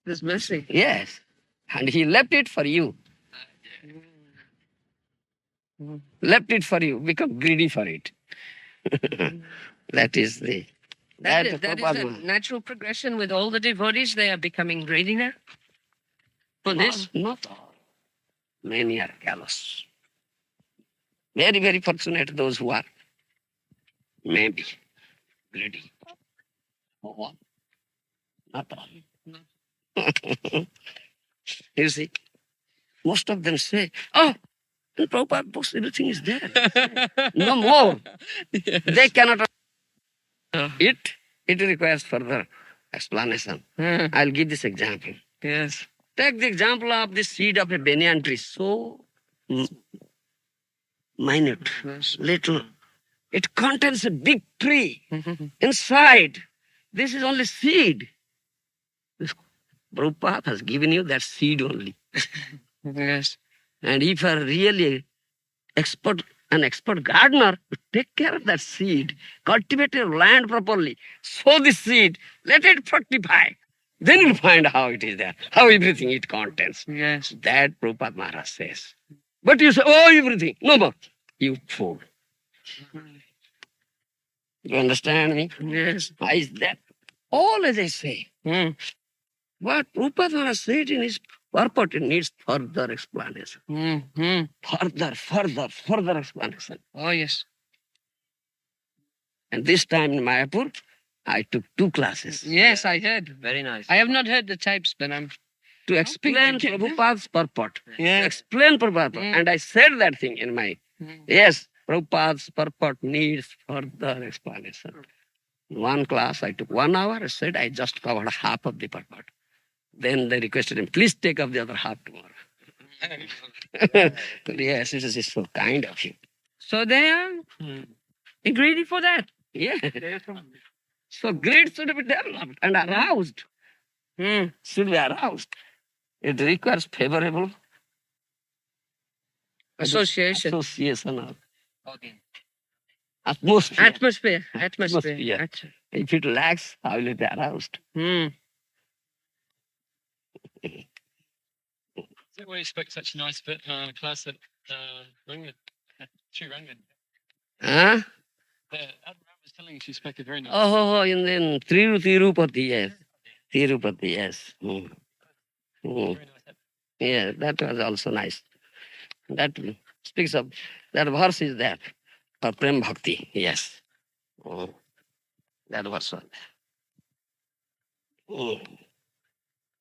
This mercy. Yes. And he left it for you. Left it for you. Become greedy for it. That is the... That is a natural progression with all the devotees. They are becoming greedy now. For this? Not all. Many are callous. Very, very fortunate those who are maybe greedy. Oh, not all. You see, most of them say, oh, in Prabhupada books, everything is there. No more. Yes. They cannot. It requires further explanation. I'll give this example. Yes. Take the example of the seed of a banyan tree. So minute, little. It contains a big tree inside. This is only seed. This Prabhupada has given you that seed only. Yes. And if you are really an expert gardener, take care of that seed, cultivate your land properly, sow the seed, let it fructify. Then you'll find how it is there, how everything it contains. Yes. That Prabhupada Maharaj says. But you say, oh, everything. No more. You fool. You understand me? Yes. Why is that? All as I say. What Prabhupada Maharaj said in his purport, it needs further explanation. Further explanation. Oh, yes. And this time in Mayapur, I took 2 classes. Yes, I heard. Very nice. I have not heard the types, but I'm... To explain Prabhupada's purport. Yeah. To explain Prabhupada. And I said that thing in my... Yes, Prabhupada's purport needs further explanation. In one class, I took 1 hour. I said I just covered half of the purport. Then they requested him, please take up the other half tomorrow. Yes, it is so kind of you. So they are greedy for that. Yeah. So greed should be developed and aroused. Should be aroused. It requires favorable Association. Of atmosphere. Atmosphere. If it lacks, how will it be aroused? Is that why you spoke such a nice bit class at Rangan? Rangan. Huh? The Admiral was telling you she spoke a very nice. Oh, in Tirupati, yes. Tirupati, yes. Very nice. Yeah, that was also nice. That speaks of, that verse is there for Prem Bhakti, yes. That verse was there.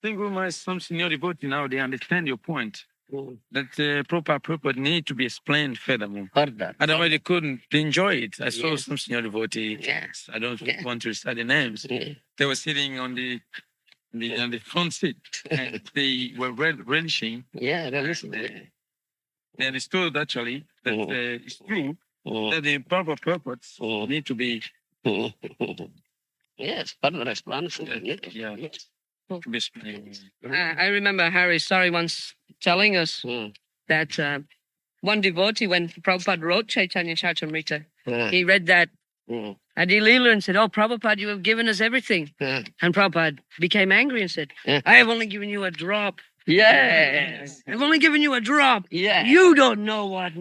I think we might some senior devotee now, they understand your point. That proper purpose need to be explained furthermore. Further. Otherwise, they couldn't enjoy it. I saw some senior devotee. Yes. I don't want to study names. They were sitting on the front seat and they were relishing. Yeah, relishing. They understood actually that it's true that the proper purpose need to be. Yes, further explanation. Yeah. Yes. To be explained. I remember Harry Sari once telling us that one devotee, when Prabhupada wrote Chaitanya Charitamrita, he read that at Leela and said, oh, Prabhupada, you have given us everything. And Prabhupada became angry and said, I have only given you a drop. Yes. I've only given you a drop. Yeah. You don't know what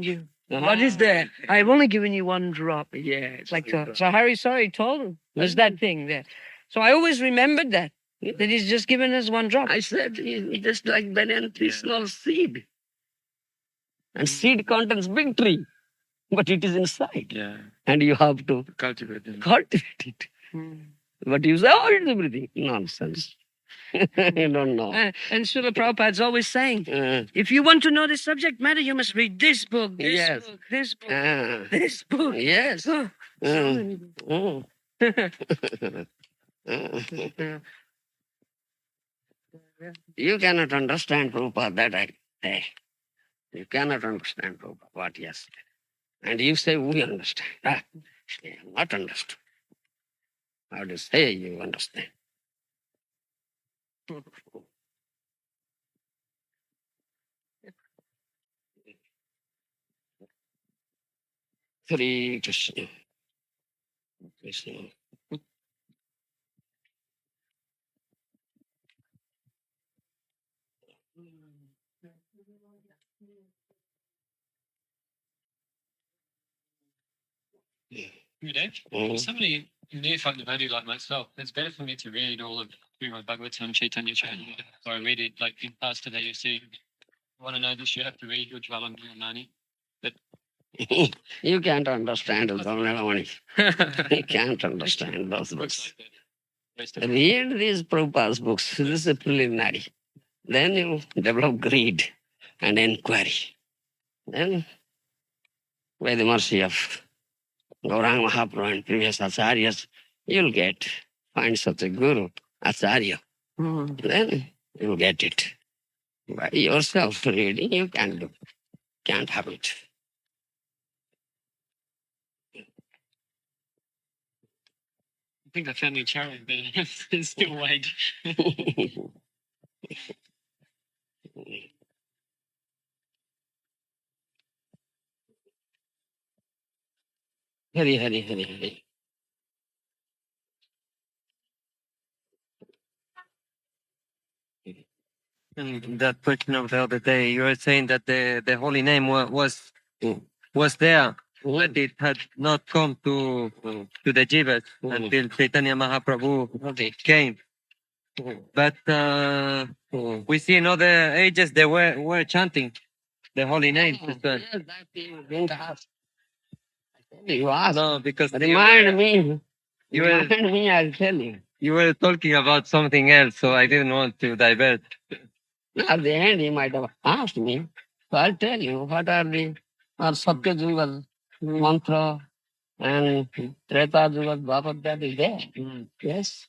is there. I've only given you 1 drop. Yes. Like so Harry Sari told him, there's that thing there. So I always remembered that he's just given us 1 drop. I said, it's just like banana tree, small seed. And seed contains big tree, but it is inside. Yeah. And you have to Cultivate it. Cultivate it. But you say, oh, it's everything. Nonsense. You don't know. And Srila Prabhupada's always saying, if you want to know the subject matter, you must read this book, this book, this book, this book. Yes. Oh, You cannot understand Prabhupada, that I say. You cannot understand Prabhupada, what he has said. And you say, we understand. You have not understood. How do you say you understand? Hare Krishna. Krishna. Every day. Somebody new from the value like myself, it's better for me to read all of Srimad Bhagavatam, Chaitanya Chaitanya, or I read it like in class today. You see, want to know this, you have to read Ujjvalam Nirmani. But You can't understand Dhammalamani. You can't understand those books. Read these Prabhupada's books. This is a preliminary. Then you develop greed and inquiry. Then, by the mercy of Gauranga Mahaprabhu and previous acharyas, you'll find such a guru, acharya. Then you'll get it. By yourself reading, you can't have it. I think I found the chariot there. It's still wait. Hari, Hari, Hari, Hari. And that question of the other day, you were saying that the holy name was there, but it had not come to the jivas until Chaitanya Mahaprabhu came. But we see in other ages they were chanting the holy name. Yes, that you didn't ask. You asked. No, because Remind me. you were Remind me, I'll tell you. you were talking about something else, so I didn't want to divert. At the end, he might have asked me. So I'll tell you what are the Satya Yuga mantra and Treta Yuga Bhavat, that is there. Yes.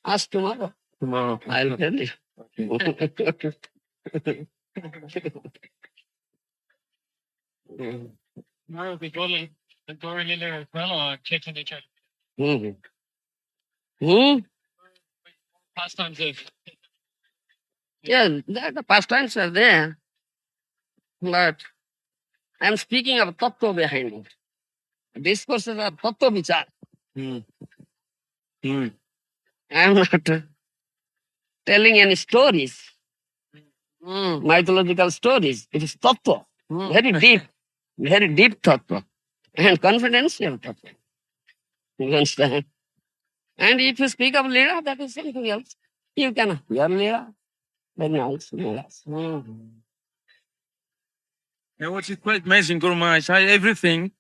Ask tomorrow. Tomorrow. I'll tell you. Tomorrow we go to the Gour as well, or Chaitanya Chaitanya. Hmm. Hmm? Pastimes of Yeah, the pastimes are there. But I'm speaking of tattva behind it. Discourses are tattva vichar. I'm not telling any stories, mythological stories. It is tattva, very deep tattva, and confidential tattva. You understand? And if you speak of Leela, that is something else. You can hear Leela, very nice Leelas. And what is quite amazing, Guru Maharaj, everything,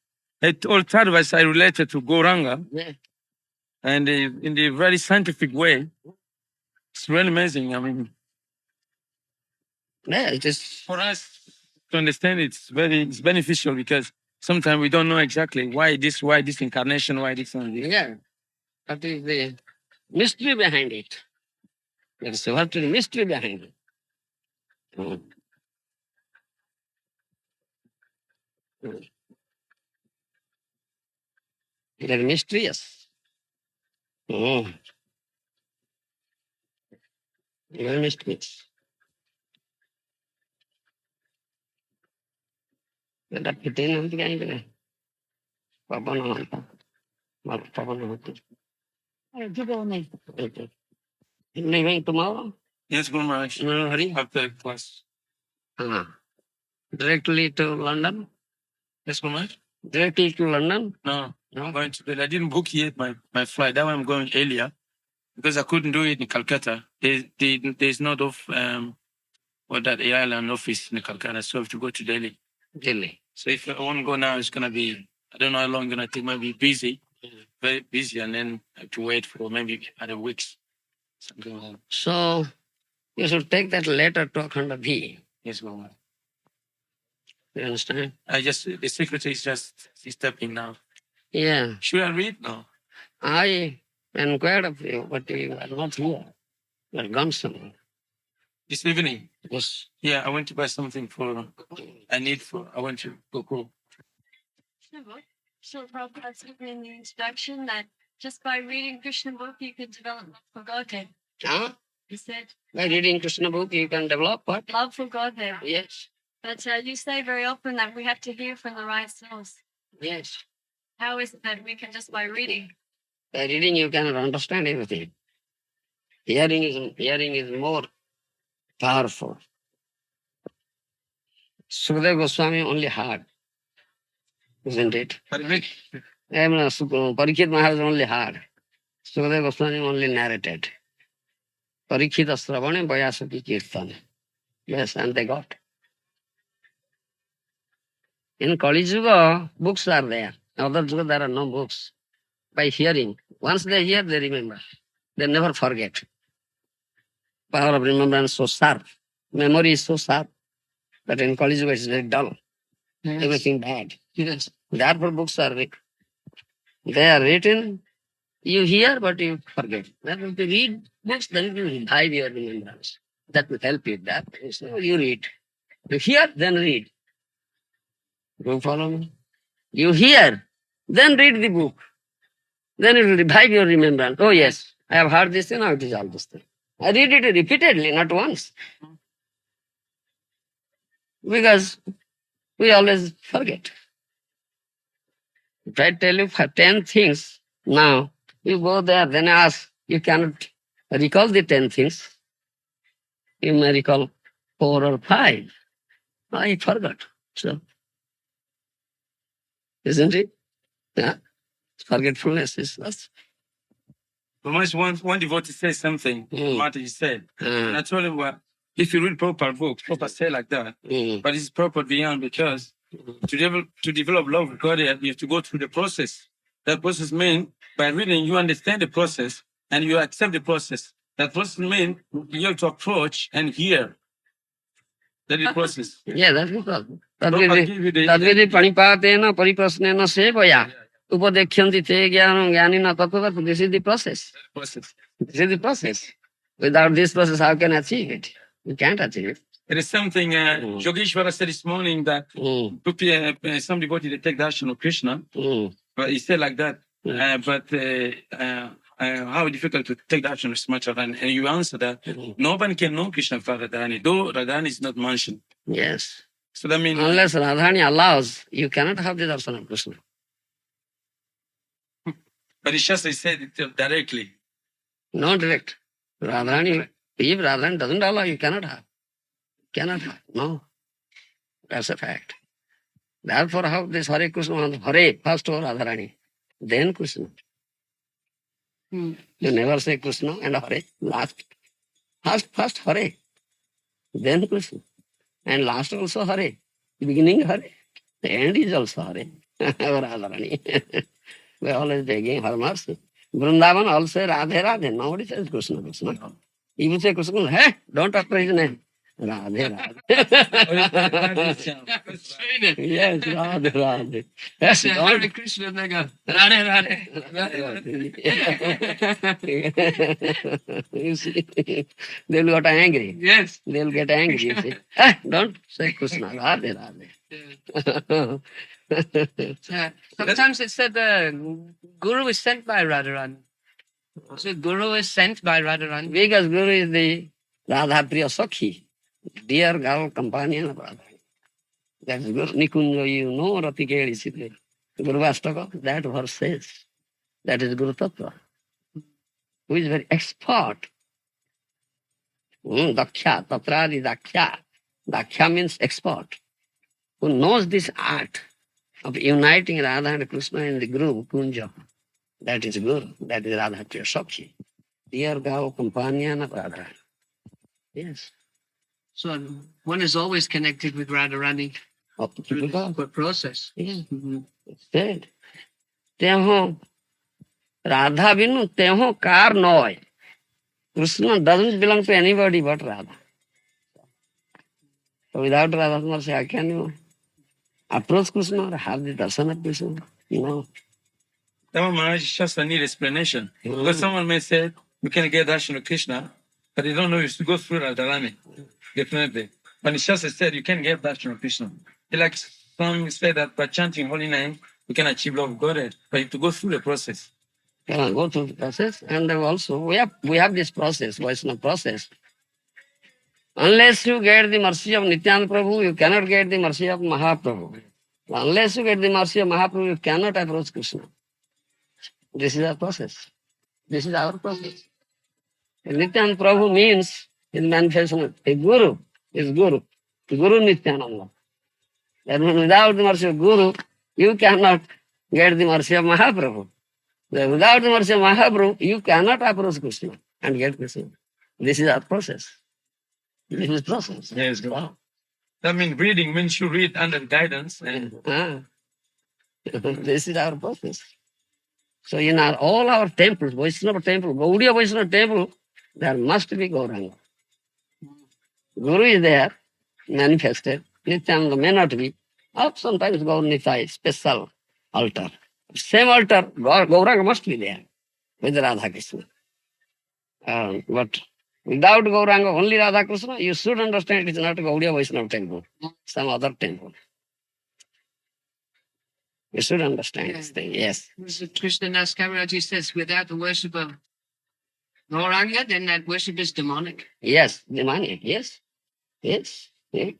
all service I related to Gauranga, Yeah. and in the very scientific way. It's really amazing. I mean, Yeah, it is. for us to understand it's beneficial because sometimes we don't know exactly why this incarnation, why this and this. Yeah, that is the mystery behind it. There is what is the mystery behind it. Mm. Mm. Very mysterious. Very mysterious. That fitting on the guy. Papa no. Papa no. Okay. Leaving tomorrow? Yes, Guru Maharaj. No hurry. After class. Directly to London? Yes, Guru Maharaj. Directly to London? No, No? I'm going to Delhi. I didn't book yet my flight. That one I'm going earlier because I couldn't do it in Calcutta. There's not of that airline office in Calcutta, so I have to go to Delhi. Delhi. So if I want to go now, it's gonna be, I don't know how long it's gonna take. Maybe busy, very busy, and then I have to wait for maybe other weeks. Something like that. So you should take that letter to Akhanda B. Yes, Guru Maharaj. You understand? The secretary is just stepping now. Yeah. Should I read? No. I inquired of you, but you are not here. You are gone somewhere. This evening. Yes. Yeah, I went to buy something I went to go. So Prabhupada said in the introduction that just by reading Krishna book you can develop love for Godhead. Huh? He said By reading Krishna book, you can develop what? love for Godhead. Yes. But you say very often that we have to hear from the right source. Yes. How is it that we can just by reading? By reading, you cannot understand everything. Hearing is more powerful. Sukadeva Goswami only heard, isn't it? Parikshit Maharaj only heard. Sukadeva Goswami only narrated. Parikshita Sravane Vayasaki Kirtane. Yes, and they got. In Kali Yuga, books are there. Other Yuga, there are no books. By hearing. Once they hear, they remember. They never forget. Power of remembrance so sharp. Memory is so sharp. But in Kali Yuga, it's very dull. Yes. Everything bad. Yes. Therefore, books are written. They are written. You hear, but you forget. Then if you read books, then you revive your remembrance. That will help you. That is, you read. You hear, then read. You follow me? You hear, then read the book. Then it will revive your remembrance. Oh yes, I have heard this thing, now it is all this thing. I read it repeatedly, not once. Because we always forget. If I tell you 10 things now, you go there, then ask, you cannot recall the 10 things. You may recall 4 or 5. I forgot. So, isn't it? Yeah. Forgetfulness is us. But once one devotee says something, matter you said, and I told him, well, if you read proper books, proper say like that, but it's proper beyond, because to develop love with God, you have to go through the process. That process means by reading, you understand the process and you accept the process. That process means you have to approach and hear. That is the process. Yeah, that's because. Prabhupada give you the- Tadvidi panipatena pariprasnena sevaya. Upadekyanti te jnanam jnanina tattva. This is the process. process. This is the process. Without this process, how can I achieve it? You can't achieve it. It is something Yogeshwara said this morning that some devotee they take darshan of Krishna, but he said like that. How difficult to take darshan of Srimad and you answer that nobody can know Krishna for Radharani, though Radharani is not mentioned. Yes. So that means Unless Radharani allows, you cannot have the darshan of Krishna. but it's just he said it directly. No direct. Radharani, if Radharani doesn't allow, you cannot have. Cannot have. No. That's a fact. Therefore, how this Hare Krishna, Hare first or Radharani, then Krishna. You never say Krishna and Hare last. First Hare, then Krishna. And last also Hare. Beginning Hare. The end is also Hare. Radharani. We are always begging her mercy. Vrindavan also Radhe Radhe. Nobody says Krishna Krishna. If you say Krishna, hey, don't utter his name. Radhe Radhe. Yes, Radhe Radhe. Yes, Hare Krishna, they go, Radhe Radhe. You see, they'll get angry. Yes. They'll get angry. You see, hey, don't say Krishna, Radhe Radhe. Sometimes it's said Guru is sent by Radharani. So Guru is sent by Radharani. Because Guru is the Radha Priya Sakhi, dear girl companion of Radha. That's Guru. Nikunjo, you know, Ratikeli Siddhi. Guru Vastaka, that verse says. That is Guru Tattva, who is very expert. Daksha, Tatradi Daksha. Daksha means expert, who knows this art of uniting Radha and Krishna in the group, Kunja. That is Guru. That is Radha Priya Sakhi, dear girl companion of Radha. Yes. So one is always connected with Radharani through the process. Yes. Said. Teho Radha binu teho kar noy. Krishna doesn't belong to anybody but Radha. So without Radha, how can you approach Krishna or have the darshan of Krishna? No. That Maharaj is just a need explanation. Because someone may say, you can get darshan of Krishna, but they don't know you should go through Radharani. Definitely. But it's just said, you can get darshan of Krishna. Like some say that by chanting holy name, you can achieve love of Godhead. But you have to go through the process. Go through the process. And also, we have this process, Vaishnava process. Unless you get the mercy of Nityananda Prabhu, you cannot get the mercy of Mahaprabhu. Unless you get the mercy of Mahaprabhu, you cannot approach Krishna. This is our process. This is our process. Nityananda Prabhu means, in manifestation, a Guru is Guru. Guru Nityananda. That means without the mercy of Guru, you cannot get the mercy of Mahaprabhu. Without the mercy of Mahaprabhu, you cannot approach Krishna and get Krishna. This is our process. This is process. Yes. Wow. That means reading means you read under guidance. And This is our process. So in all our temples, Vaishnava temple, Gaudiya Vaishnava temple, there must be Gauranga. Guru is there, manifested. Nityananda may not be. Or sometimes Gaur Nitai, special altar. Same altar, Gauranga must be there with Radha Krishna. But without Gauranga, only Radha Krishna, you should understand it is not a Gaudiya Vaishnava temple, some other temple. You should understand this thing, yes. Krishna Das Kaviraji says, without the worship of Gauranga, then that worship is demonic. Yes, demonic, yes. Yes. Yeah.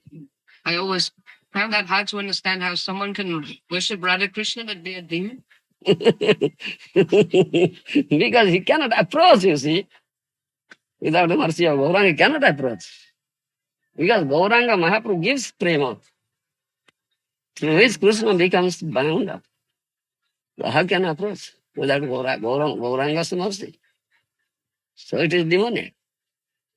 I always found that hard to understand how someone can worship Radha Krishna but be a demon. Because he cannot approach, you see. Without the mercy of Gauranga, he cannot approach. Because Gauranga Mahaprabhu gives prema, through which Krishna becomes bound up. So how can I approach without Gauranga's mercy? So it is demoniac.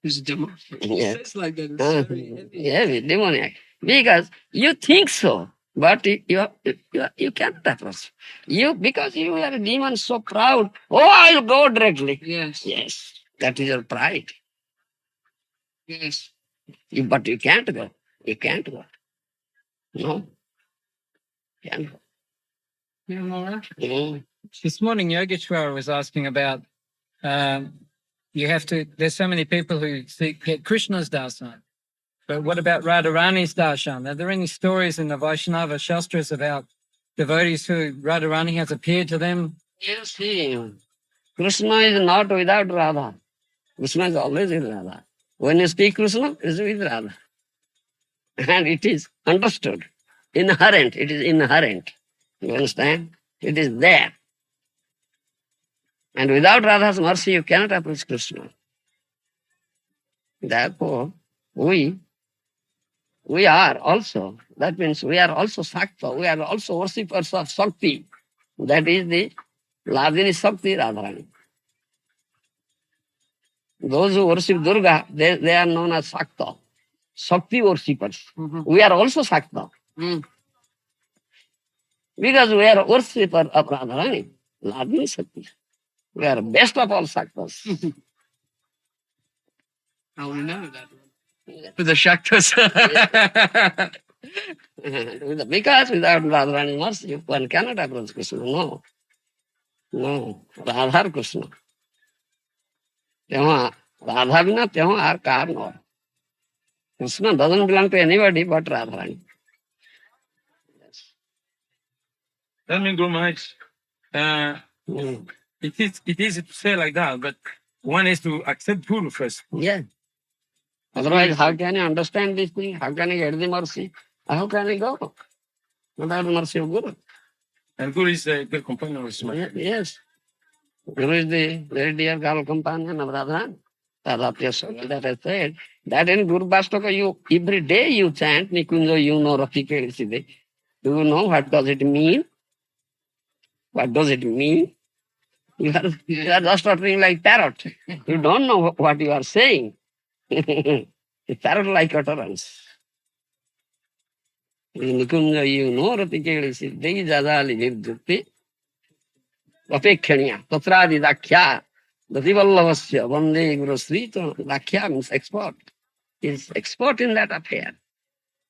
It's a demon. Yeah. It's like that. It's very heavy. Heavy, demoniac. Because you think so, but you cannot approach. Because you are a demon so proud, I'll go directly. Yes. Yes, that is your pride. Yes. But you can't go. You can't go. No. Can't go. Yeah, Maharaj. Mm. This morning, Yogeshwara was asking about there's so many people who get Krishna's darshan, but what about Radharani's darshan? Are there any stories in the Vaishnava Shastras about devotees who Radharani has appeared to them? Yes, see, Krishna is not without Radha. Krishna is always with Radha. When you speak Krishna, it is with Radha. And it is understood. Inherent. It is inherent. You understand? It is there. And without Radha's mercy, you cannot approach Krishna. Therefore, we are also, that means we are also Sakta, we are also worshippers of Shakti. That is the Ladini Shakti Radharani. Those who worship Durga, they are known as Sakta, Shakti worshippers. We are also Sakta. Because we are worshipper of Radharani, Ladini Shakti. We are best of all Saktas. I will know that one. For the Shaktas. Because without Radharani mercy, one cannot approach Krishna. No. No. Radha Krishna. Radha Vina are Karna. Krishna doesn't belong to anybody but Radharani. Yes. that means, Guru Maharaj, it is easy to say like that, but one is to accept Guru first. Yeah. Otherwise, how can you understand this thing? How can you get the mercy? How can you go without the mercy of Guru? And Guru is a good companion of Srimad. Yes. Guru is the very dear girl companion of Radha. Radha Priya Sakhi, that I said. That in Guru Bastaka, you every day you chant Nikunjo, you know Rafi Kediside. Do you know what does it mean? What does it mean? You are just uttering like parrot. You don't know what you are saying. Parrot-like utterance. Nikunja, you know Rafi Kediside, Jadali Virjuti. Apekshaniya, Tatradi Dakhya, Dativallavasya, Vande Guru Srita, Dakhya means expert. He is expert in that affair.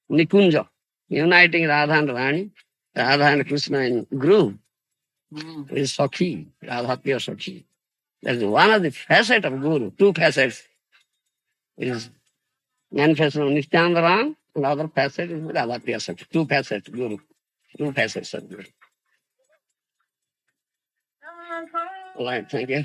Nikunja, uniting Radha and Rani, Radha and Krishna in Guru, is Sakhi, Radha Priya Sakhi. That is one of the facets of Guru, two facets. Is manifestation of Nityananda and other facet is Radha Priya Sakhi. Two facets, Guru. Two facets of Guru. All right, thank you.